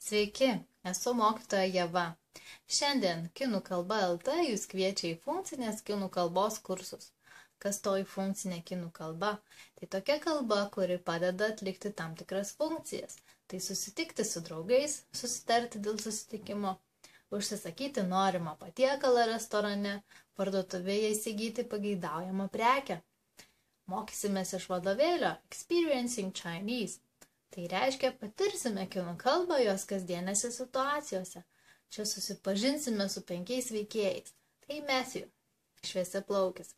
Sveiki, esu mokytoja Ieva. Šiandien Kinų kalba LT jūs kviečia į funkcinės kinų kalbos kursus. Kas toji funkcinė kinų kalba? Tai tokia kalba, kuri padeda atlikti tam tikras funkcijas. Tai susitikti su draugais, susitarti dėl susitikimo, užsisakyti norimą patiekalą restorane, parduotuvėje įsigyti pageidaujamą prekę. Mokysimės iš vadovėlio Experiencing Chinese. Tai reiškia, patirsime kinų kalbą jos kasdienėse situacijose. Čia susipažinsime su 5 veikėjais. Tai Matthew, šviesiaplaukis,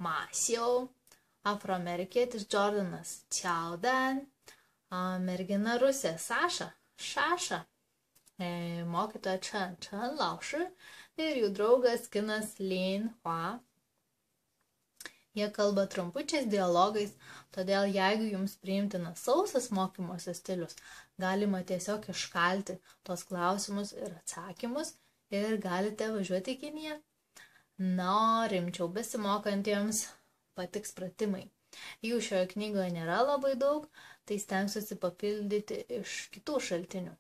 Masiau, afroamerikietis Jordanas, Čiaudan, mergina Rusė Saša, Šaša, mokytoja Chen, Chen Lauši ir jų draugas kinas Lin Hua. Jie kalba trumpučiais dialogais, todėl jeigu jums priimtinas sausas mokymosi stilius, galima tiesiog iškalti tos klausimus ir atsakymus ir galite važiuoti į Kiniją. Na, rimčiau besimokantiems patiks pratimai. Jų šioje knygoje nėra labai daug, tai stengsiuosi papildyti iš kitų šaltinių.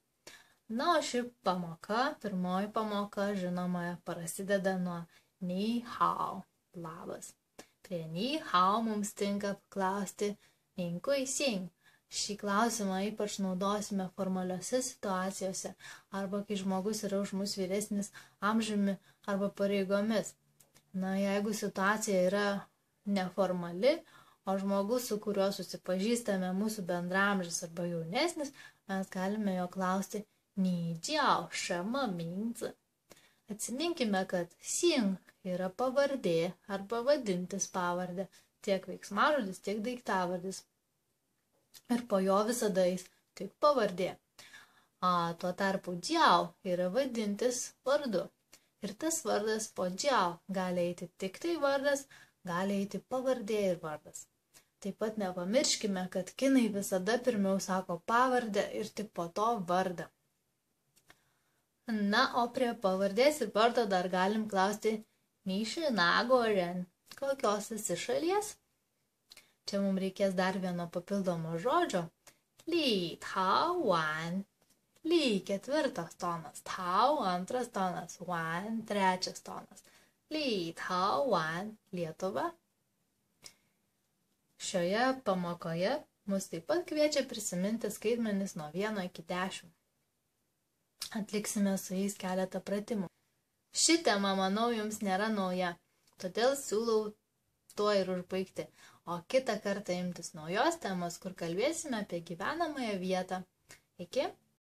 Na, o ši pamoka, pirmoji pamoka, žinoma, prasideda nuo Ni Hao, labas. Prie Ni Hao mums tinka paklausti Nin Kui Xing. Šį klausimą ypač naudosime formaliose situacijose arba kai žmogus yra už mus vyresnis amžiumi arba pareigomis. Na, jeigu situacija yra neformali, o žmogus, su kuriuo susipažįstame mūsų bendramžis arba jaunesnis, mes galime jo klausti Ni jiao shema mingzi. Atsiminkime, kad Xing yra pavardė arba vadintis pavardė, tiek veiksmažodis, tiek daiktavardis. Ir po jo visada jis tik pavardė. Tuo tarpu jiao yra vadintis vardu. Ir tas vardas po jiao gali eiti tik tai vardas, gali eiti pavardė ir vardas. Taip pat nepamirškime, kad kinai visada pirmiau sako pavardę ir tik po to vardą. Na, o prie pavardės ir vardo dar galim klausti Ni shi na guo ren. Kokios esi šalies? Čia mums reikės dar vieno papildomo žodžio. Li tao wan. Li ketvirtas tonas. Tao antras tonas. Wan trečias tonas. Li tao wan. Lietuva. Šioje pamokoje mus taip pat kviečia prisiminti skaitmenis nuo 1 iki 10. Atliksime su jais keletą pratimų. Ši tema, manau, jums nėra nauja, todėl siūlau tuo ir užbaigti, o kitą kartą imtis naujos temos, kur kalbėsime apie gyvenamąją vietą. Iki.